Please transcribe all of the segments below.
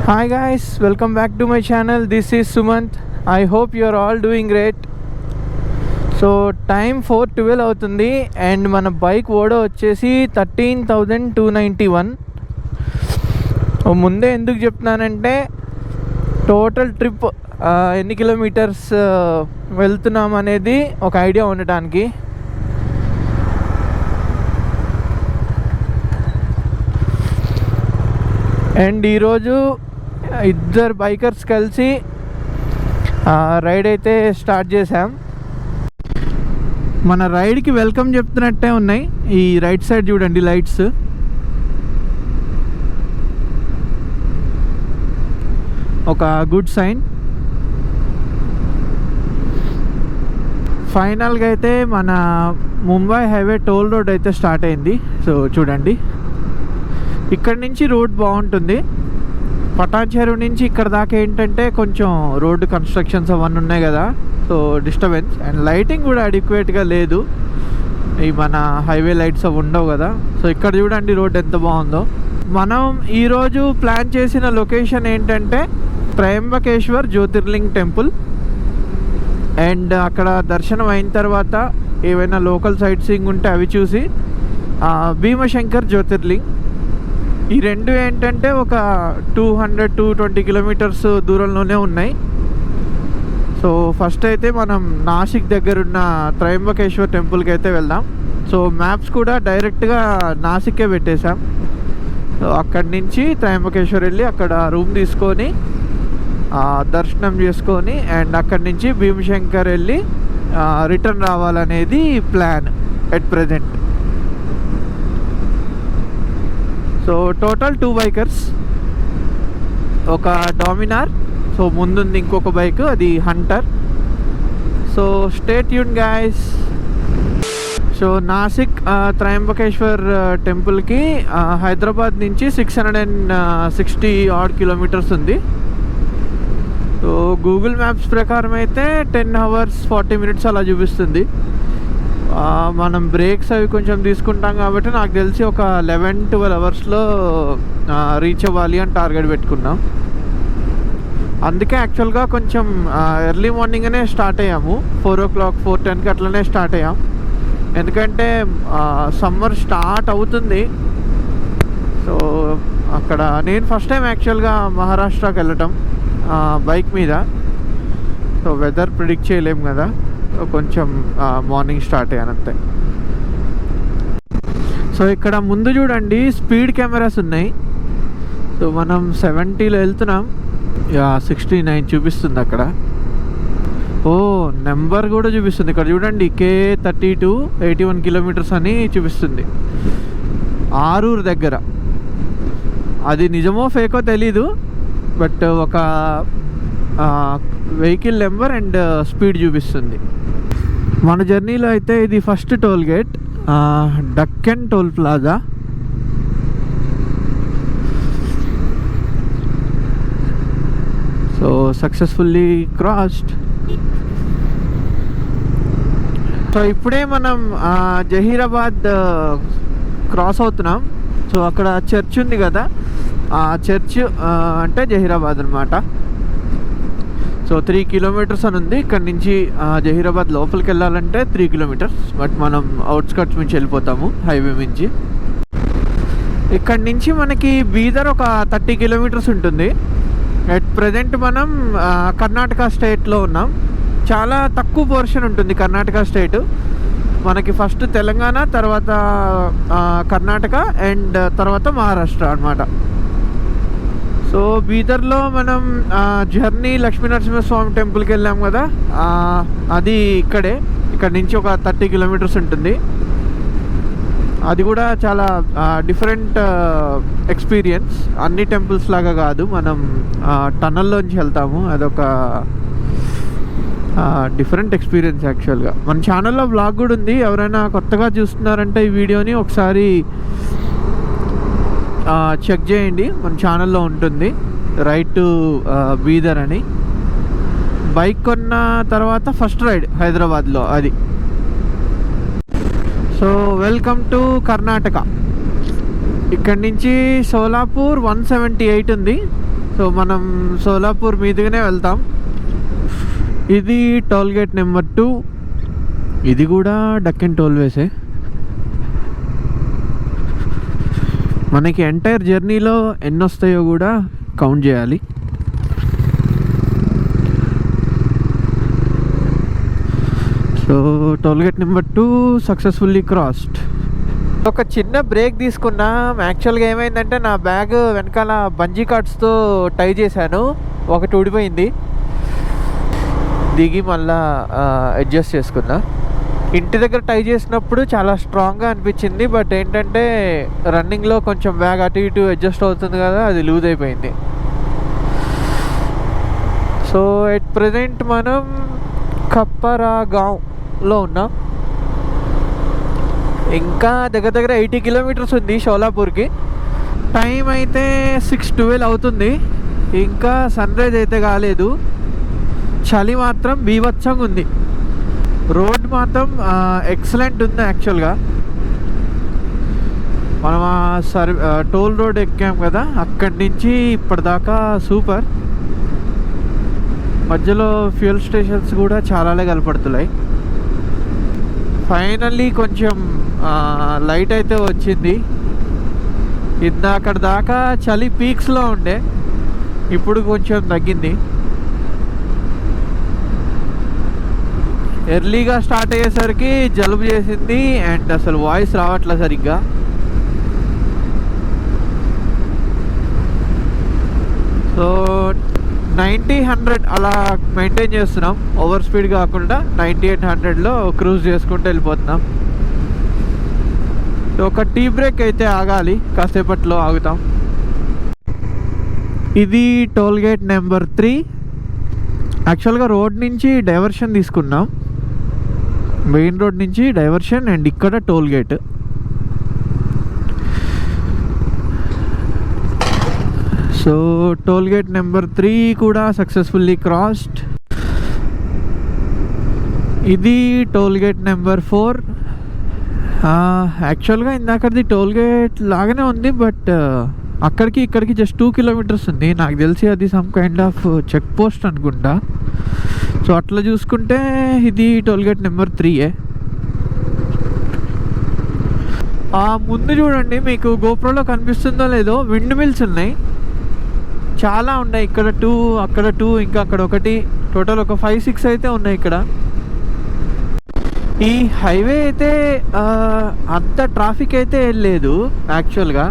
Hi guys, welcome back to my channel. This is Sumant. I hope you are all doing great. So time 4:12 అవుతుంది and మన bike ఓడో వచ్చేసి 13,291. ముందే ఎందుకు చెప్తున్నానంటే total trip ఎన్ని kilometres వెళ్తున్నాం అనేది ఒక ఐడియా ఉండటానికి. అండ్ ఈరోజు ఇద్దరు బైకర్స్ కలిసి రైడ్ అయితే స్టార్ట్ చేసాం. మన రైడ్కి వెల్కమ్ చెప్తున్నట్టే ఉన్నాయి. ఈ రైట్ సైడ్ చూడండి లైట్స్. ఒక గుడ్ సైన్. ఫైనల్గా అయితే మన ముంబై హైవే టోల్ రోడ్ అయితే స్టార్ట్ అయింది. సో చూడండి, ఇక్కడి నుంచి రోడ్ బాగుంటుంది. పటాన్ చెరువు నుంచి ఇక్కడ దాకా ఏంటంటే కొంచెం రోడ్డు కన్స్ట్రక్షన్స్ అవన్నీ ఉన్నాయి కదా, సో డిస్టర్బెన్స్. అండ్ లైటింగ్ కూడా అడిక్వేట్గా లేదు. ఈ మన హైవే లైట్స్ అవి ఉండవు కదా. సో ఇక్కడ చూడండి రోడ్ ఎంత బాగుందో. మనం ఈరోజు ప్లాన్ చేసిన లొకేషన్ ఏంటంటే త్రయంబకేశ్వర్ జ్యోతిర్లింగ్ టెంపుల్. అండ్ అక్కడ దర్శనం అయిన తర్వాత ఏవైనా లోకల్ సైట్ సీయింగ్ ఉంటే అవి చూసి భీమశంకర్ జ్యోతిర్లింగ్. ఈ రెండు ఏంటంటే ఒక 200-220 కిలోమీటర్స్ దూరంలోనే ఉన్నాయి. సో ఫస్ట్ అయితే మనం నాసిక్ దగ్గరున్న త్రయంబకేశ్వర్ టెంపుల్కి అయితే వెళ్దాం. సో మ్యాప్స్ కూడా డైరెక్ట్గా నాసిక్కే పెట్టేశాం. సో అక్కడి నుంచి త్రయంబకేశ్వర్ వెళ్ళి అక్కడ రూమ్ తీసుకొని దర్శనం చేసుకొని అండ్ అక్కడి నుంచి భీమశంకర్ వెళ్ళి రిటర్న్ రావాలనేది plan at present. So total 2 bikers, ఒక డామినార్, సో ముందుంది ఇంకొక బైక్, అది Hunter. So stay tune guys. So Nashik Trimbakeshwar టెంపుల్కి హైదరాబాద్ నుంచి 660 ఆడ్ కిలోమీటర్స్ ఉంది. సో గూగుల్ మ్యాప్స్ ప్రకారం అయితే 10 hours 40 minutes అలా చూపిస్తుంది. మనం బ్రేక్స్ అవి కొంచెం తీసుకుంటాం కాబట్టి నాకు తెలిసి ఒక 11-12 అవర్స్లో రీచ్ అవ్వాలి అని టార్గెట్ పెట్టుకున్నాం. అందుకే యాక్చువల్గా కొంచెం ఎర్లీ మార్నింగ్నే స్టార్ట్ అయ్యాము. 4 o'clock 4:10కి అట్లనే స్టార్ట్ అయ్యాం. ఎందుకంటే సమ్మర్ స్టార్ట్ అవుతుంది. సో అక్కడ నేను ఫస్ట్ టైం యాక్చువల్గా మహారాష్ట్రకి వెళ్ళటం బైక్ మీద. సో వెదర్ ప్రిడిక్ట్ చేయలేము కదా, కొంచెం మార్నింగ్ స్టార్ట్ అయ్యాను అంతే. సో ఇక్కడ ముందు చూడండి స్పీడ్ కెమెరాస్ ఉన్నాయి. సో మనం 70లో వెళ్తున్నాం. 69 చూపిస్తుంది అక్కడ. ఓ నెంబర్ కూడా చూపిస్తుంది ఇక్కడ చూడండి, K32 81 kilometers అని చూపిస్తుంది. ఆరూరు దగ్గర. అది నిజమో ఫేకో తెలీదు, బట్ ఒక వెహికల్ నెంబర్ అండ్ స్పీడ్ చూపిస్తుంది. మన జర్నీలో అయితే ఇది first toll gate, Deccan toll plaza. So successfully crossed. So ఇప్పుడే మనం జహీరాబాద్ క్రాస్ అవుతున్నాం. సో అక్కడ చర్చ్ ఉంది కదా, ఆ చర్చ్ అంటే జహీరాబాద్ అనమాట. సో 3 kilometers అని ఉంది. ఇక్కడ నుంచి జహీరాబాద్ లోపలికి వెళ్ళాలంటే 3 kilometers, బట్ మనం అవుట్స్కట్స్ నుంచి వెళ్ళిపోతాము హైవే నుంచి. ఇక్కడ నుంచి మనకి బీదర్ ఒక 30 kilometers ఉంటుంది. అట్ ప్రజెంట్ మనం కర్ణాటక స్టేట్లో ఉన్నాం. చాలా తక్కువ పోర్షన్ ఉంటుంది కర్ణాటక స్టేట్. మనకి ఫస్ట్ తెలంగాణ, తర్వాత కర్ణాటక అండ్ తర్వాత మహారాష్ట్ర అనమాట. సో బీదర్లో మనం జర్నీ లక్ష్మీనరసింహస్వామి టెంపుల్కి వెళ్ళాం కదా, అది ఇక్కడే. ఇక్కడ నుంచి ఒక 30 kilometers ఉంటుంది. అది కూడా చాలా డిఫరెంట్ ఎక్స్పీరియన్స్. అన్ని టెంపుల్స్ లాగా కాదు, మనం టనల్లోంచి వెళ్తాము. అదొక డిఫరెంట్ ఎక్స్పీరియన్స్ యాక్చువల్గా. మన ఛానల్లో వ్లాగ్ కూడా ఉంది. ఎవరైనా కొత్తగా చూస్తున్నారంటే ఈ వీడియోని ఒకసారి చెక్ చేయండి, మన ఛానల్లో ఉంటుంది. రైట్ టు బీదర్ అని. బైక్ కొన్న తర్వాత ఫస్ట్ రైడ్ హైదరాబాద్లో అది. So welcome to Karnataka. ఇక్కడి నుంచి సోలాపూర్ 178 ఉంది. సో మనం సోలాపూర్ మీదుగానే వెళ్తాం. ఇది టోల్ గేట్ నెంబర్ 2. ఇది కూడా డక్కన్ టోల్వేసే. మనకి ఎంటైర్ జర్నీలో ఎన్ని వస్తాయో కూడా కౌంట్ చేయాలి. So toll gate number 2 successfully crossed. ఒక చిన్న బ్రేక్ తీసుకున్నా. యాక్చువల్గా ఏమైందంటే నా బ్యాగ్ వెనకాల బంజీ కార్డ్స్తో టై చేశాను, ఒకటి ఊడిపోయింది. దిగి మళ్ళా అడ్జస్ట్ చేసుకున్నా. ఇంటి దగ్గర టై చేసినప్పుడు చాలా స్ట్రాంగ్గా అనిపించింది, బట్ ఏంటంటే రన్నింగ్లో కొంచెం బ్యాగ్ అటు ఇటు అడ్జస్ట్ అవుతుంది కదా, అది లూజ్ అయిపోయింది. సో ఎట్ ప్రజెంట్ మనం ఖప్పరాగాంలో ఉన్నాం. ఇంకా దగ్గర దగ్గర 80 కిలోమీటర్స్ ఉంది షోలాపూర్కి. టైం అయితే 6:12 అవుతుంది. ఇంకా సన్ రైజ్ అయితే కాలేదు. చలి మాత్రం బీభత్సంగా ఉంది. రోడ్ మాత్రం ఎక్సలెంట్ ఉంది. యాక్చువల్గా మనం టోల్ రోడ్ ఎక్కాం కదా, అక్కడి నుంచి ఇప్పటిదాకా సూపర్. మధ్యలో ఫ్యూయల్ స్టేషన్స్ కూడా చాలానే కనపడుతున్నాయి. ఫైనల్లీ కొంచెం లైట్ అయితే వచ్చింది. ఇందాక దాకా చలి పీక్స్లో ఉండే, ఇప్పుడు కొంచెం తగ్గింది. ఎర్లీగా స్టార్ట్ అయ్యేసరికి జలుబు చేసింది అండ్ అసలు వాయిస్ రావట్లే సరిగ్గా. సో 90-100 అలా మెయింటైన్ చేస్తున్నాం. ఓవర్ స్పీడ్ కాకుండా 98-100లో క్రూజ్ చేసుకుంటూ వెళ్ళిపోతున్నాం. ఒక టీ బ్రేక్ అయితే ఆగాలి, కాసేపట్లో ఆగుతాం. ఇది టోల్ గేట్ నెంబర్ 3. యాక్చువల్గా రోడ్ నుంచి డైవర్షన్ తీసుకున్నాం, మెయిన్ రోడ్ నుంచి డైవర్షన్, అండ్ ఇక్కడ toll gate. So toll gate number 3 కూడా సక్సెస్ఫుల్లీ క్రాస్డ్. ఇది టోల్ గేట్ నెంబర్ 4. యాక్చువల్గా ఇందాకది టోల్ గేట్ లాగానే ఉంది, బట్ అక్కడికి ఇక్కడికి జస్ట్ 2 కిలోమీటర్స్ ఉంది. నాకు తెలిసి అది some kind of check post అనుకుంటా. సో అట్లా చూసుకుంటే ఇది టోల్ గేట్ నెంబర్ 3. ముందు చూడండి, మీకు గోప్రోలో కనిపిస్తుందో లేదో, విండ్ మిల్స్ ఉన్నాయి, చాలా ఉన్నాయి. ఇక్కడ 2, అక్కడ 2, ఇంకా అక్కడ 1, టోటల్ ఒక 5-6 అయితే ఉన్నాయి ఇక్కడ. ఈ హైవే అయితే అంత ట్రాఫిక్ అయితే ఏం లేదు. యాక్చువల్గా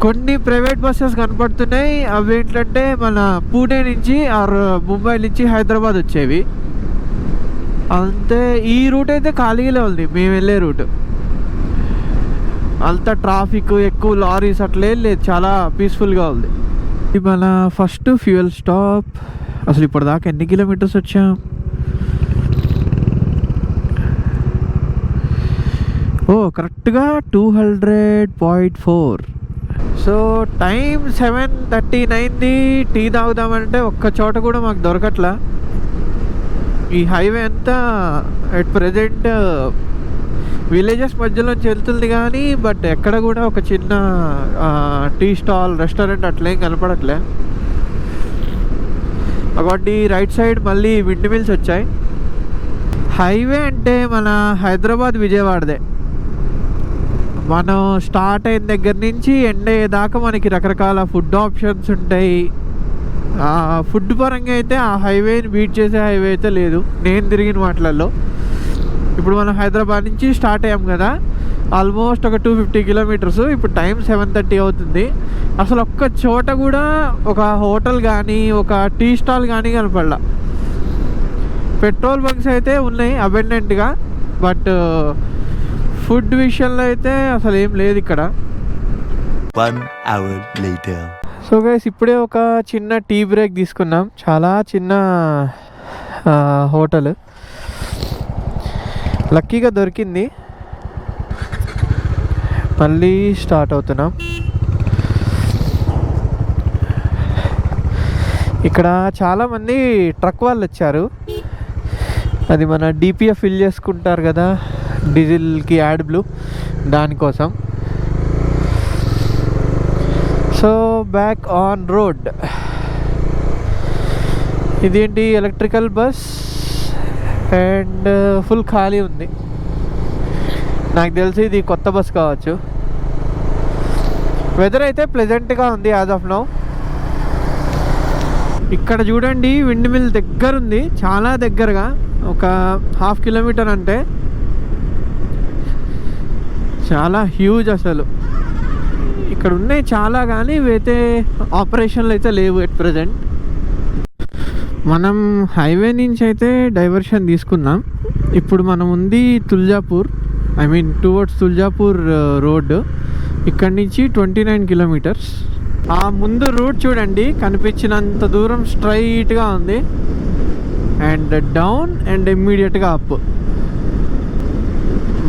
కొన్ని ప్రైవేట్ బస్సెస్ కనపడుతున్నాయి. అవి ఏంటంటే మన పూణే నుంచి ఆర్ ముంబై నుంచి హైదరాబాద్ వచ్చేవి. అంతే. ఈ రూట్ అయితే ఖాళీగానే ఉంది, మేము వెళ్ళే రూట్. అంత ట్రాఫిక్ ఎక్కువ లారీస్ అట్లేం లేదు, చాలా పీస్ఫుల్గా ఉంది. ఇది మన ఫస్ట్ ఫ్యూయల్ స్టాప్. అసలు ఇప్పటిదాకా ఎన్ని కిలోమీటర్స్ వచ్చాం? కరెక్ట్గా 200.4. So time 7:39. టీ తాగుదామంటే ఒక్క చోట కూడా మాకు దొరకట్లా. ఈ హైవే అంతా అట్ ప్రజెంట్ విలేజెస్ మధ్యలోంచి వెళ్తుంది కానీ, బట్ ఎక్కడ కూడా ఒక చిన్న టీ స్టాల్, రెస్టారెంట్ అట్లేం కనపడట్లే. కాబట్టి రైట్ సైడ్ మళ్ళీ విండ్ మిల్స్ వచ్చాయి. హైవే అంటే మన హైదరాబాద్ విజయవాడదే. మనం స్టార్ట్ అయిన దగ్గర నుంచి ఎండ్ అయ్యేదాకా మనకి రకరకాల ఫుడ్ ఆప్షన్స్ ఉంటాయి. ఫుడ్ పరంగా అయితే ఆ హైవేని బీట్ చేసే హైవే అయితే లేదు నేను తిరిగిన వాటిలలో. ఇప్పుడు మనం హైదరాబాద్ నుంచి స్టార్ట్ అయ్యాం కదా, ఆల్మోస్ట్ ఒక 250 కిలోమీటర్స్. ఇప్పుడు టైం 7:30 అవుతుంది. అసలు ఒక్క చోట కూడా ఒక హోటల్ కానీ ఒక టీ స్టాల్ కానీ కనపడలా. పెట్రోల్ బంక్స్ అయితే ఉన్నాయి అబెండెంట్గా, బట్ ఫుడ్ విషయంలో అయితే అసలు ఏం లేదు ఇక్కడ. 1 hour later. సో గైస్, ఇప్పుడే ఒక చిన్న టీ బ్రేక్ తీసుకున్నాం. చాలా చిన్న హోటల్ లక్కీగా దొరికింది. మళ్ళీ స్టార్ట్ అవుతున్నాం. ఇక్కడ చాలామంది ట్రక్ వాళ్ళు వచ్చారు. అది మన డిపిఎఫ్ ఫిల్ చేసుకుంటారు కదా, డీజిల్కి యాడ్ బ్లూ, దానికోసం. So so back on road. ఇదేంటి ఎలక్ట్రికల్ బస్ అండ్ ఫుల్ ఖాళీ ఉంది. నాకు తెలిసి ఇది కొత్త బస్ కావచ్చు. వెదర్ అయితే ప్లెజెంట్గా ఉంది యాజ్ ఆఫ్ నౌ. ఇక్కడ చూడండి విండ్ మిల్ దగ్గర ఉంది, చాలా దగ్గరగా, ఒక 1/2 కిలోమీటర్ అంటే. చాలా హ్యూజ్ అసలు. ఇక్కడ ఉన్నాయి చాలా, కానీ ఇవైతే ఆపరేషన్లు అయితే లేవు ఎట్ ప్రజెంట్. మనం హైవే నుంచి అయితే డైవర్షన్ తీసుకున్నాం. ఇప్పుడు మనం ఉంది Tuljapur, I mean towards Tuljapur road. ఇక్కడ నుంచి 29 కిలోమీటర్స్. ఆ ముందు రూట్ చూడండి, కనిపించినంత దూరం స్ట్రైట్గా ఉంది అండ్ డౌన్ అండ్ ఇమ్మీడియట్గా అప్.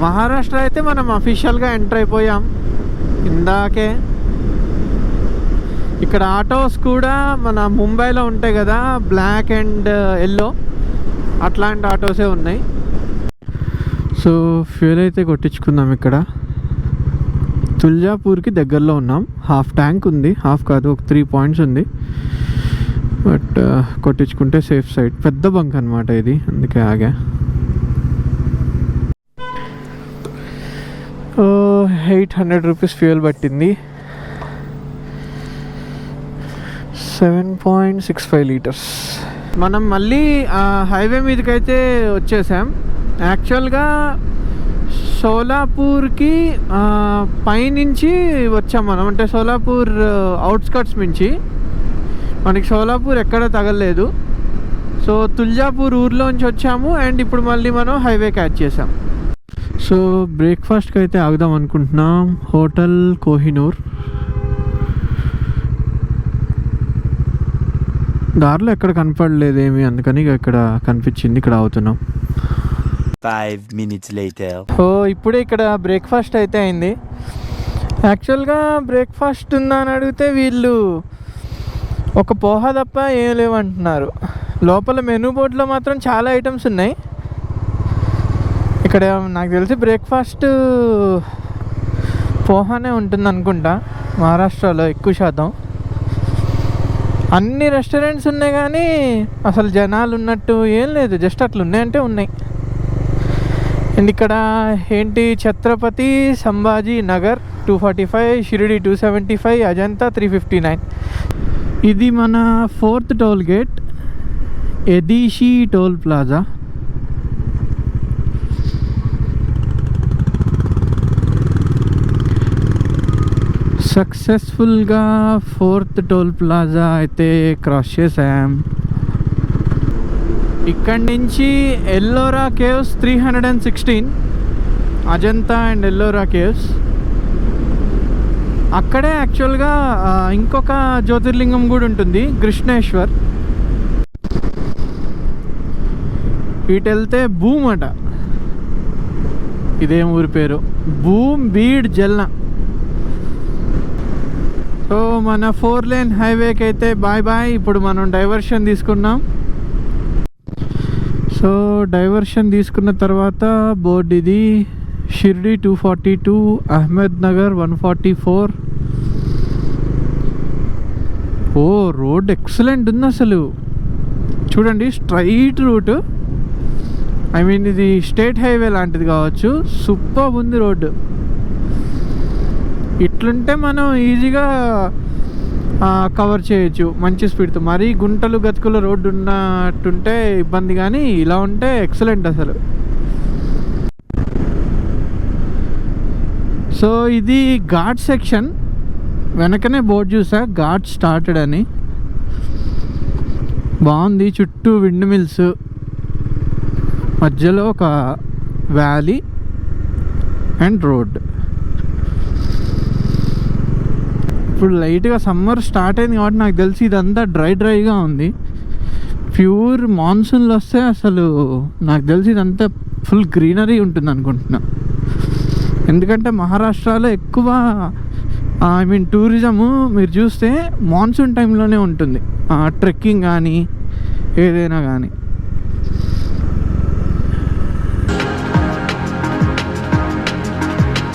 మహారాష్ట్ర అయితే మనం అఫీషియల్గా ఎంటర్ అయిపోయాం ఇందాకే. ఇక్కడ ఆటోస్ కూడా మన ముంబైలో ఉంటాయి కదా, బ్లాక్ అండ్ ఎల్లో, అట్లాంటి ఆటోసే ఉన్నాయి. సో ఫ్యూల్ అయితే కొట్టించుకుందాం. ఇక్కడ తుల్జాపూర్కి దగ్గరలో ఉన్నాం. 1/2 ట్యాంక్ ఉంది, 1/2 కాదు, ఒక 3 పాయింట్స్ ఉంది. బట్ కొట్టించుకుంటే సేఫ్ సైడ్. పెద్ద బంక్ అనమాట ఇది, అందుకే ఆగా. 800 రూపీస్ ఫ్యూయల్ పట్టింది. 7.65 లీటర్స్. మనం మళ్ళీ హైవే మీదకైతే వచ్చేసాం. యాక్చువల్గా సోలాపూర్కి పైనుంచి వచ్చాం మనం, అంటే సోలాపూర్ అవుట్స్కట్స్ నుంచి. మనకి సోలాపూర్ ఎక్కడ తగలలేదు. సో తుల్జాపూర్ ఊర్లోంచి వచ్చాము అండ్ ఇప్పుడు మళ్ళీ మనం హైవే క్యాచ్ చేసాం. సో బ్రేక్ఫాస్ట్కి అయితే ఆగుదాం అనుకుంటున్నాం. హోటల్ కోహినూర్. దారిలో ఎక్కడ కనపడలేదు ఏమి, అందుకని ఇక్కడ కనిపించింది, ఇక్కడ ఆగుతున్నాం. 5 minutes later. సో ఇప్పుడే ఇక్కడ బ్రేక్ఫాస్ట్ అయితే అయింది. యాక్చువల్గా బ్రేక్ఫాస్ట్ ఉందా అని అడిగితే వీళ్ళు ఒక పోహా తప్ప ఏం లేవంటున్నారు. లోపల మెనూ బోర్డులో మాత్రం చాలా ఐటమ్స్ ఉన్నాయి. ఇక్కడ నాకు తెలిసి బ్రేక్ఫాస్ట్ పోహానే ఉంటుంది అనుకుంటా, మహారాష్ట్రలో ఎక్కువ శాతం. అన్ని రెస్టారెంట్స్ ఉన్నాయి కానీ అసలు జనాలు ఉన్నట్టు ఏం లేదు, జస్ట్ అట్లా ఉన్నాయంటే ఉన్నాయి. అండ్ ఇక్కడ ఏంటి, ఛత్రపతి సంభాజీ నగర్ 245, షిరిడి 275, అజంతా 359. ఇది మన 4th టోల్ గేట్, ఎదీషి టోల్ ప్లాజా. సక్సెస్ఫుల్గా 4th టోల్ ప్లాజా అయితే క్రాస్ చేసాం. ఇక్కడి నుంచి Ellora caves 316, Ajanta and Ellora caves. అక్కడే యాక్చువల్గా ఇంకొక జ్యోతిర్లింగం కూడా ఉంటుంది, కృష్ణేశ్వర్. ఇటు వెళ్తే భూమ్ అట, ఇదేం ఊరి పేరు, భూమ్ బీడ్ జల్నా. సో మన 4 లేన్ హైవేకి అయితే బాయ్ బాయ్. ఇప్పుడు మనం డైవర్షన్ తీసుకున్నాం. సో డైవర్షన్ తీసుకున్న తర్వాత బోర్డు ఇది, షిర్డీ 242, అహ్మద్ నగర్ 144. ఓ రోడ్ ఎక్సలెంట్ ఉంది అసలు. చూడండి స్ట్రైట్ రూట్, ఐ మీన్ ఇది స్టేట్ హైవే లాంటిది కావచ్చు. సూపర్ ఉంది రోడ్డు. ఇట్లుంటే మనం ఈజీగా కవర్ చేయొచ్చు మంచి స్పీడ్తో. మరీ గుంటలు గతుకుల రోడ్డు ఉన్నట్టుంటే ఇబ్బంది, కానీ ఇలా ఉంటే ఎక్సలెంట్ అసలు. సో ఇది ఘాట్ సెక్షన్. వెనకనే బోర్డు చూసా, ఘాట్ స్టార్టెడ్ అని. బాగుంది, చుట్టూ విండ్ మిల్స్, మధ్యలో ఒక వ్యాలీ అండ్ రోడ్. ఇప్పుడు లైట్గా సమ్మర్ స్టార్ట్ అయింది కాబట్టి నాకు తెలిసి ఇదంతా డ్రైగా ఉంది. ప్యూర్ మాన్సూన్లో వస్తే అసలు నాకు తెలిసి ఇదంతా ఫుల్ గ్రీనరీ ఉంటుంది అనుకుంటున్నా. ఎందుకంటే మహారాష్ట్రలో ఎక్కువ ఐ మీన్ టూరిజము మీరు చూస్తే మాన్సూన్ టైంలోనే ఉంటుంది, ట్రెక్కింగ్ కానీ ఏదైనా కానీ.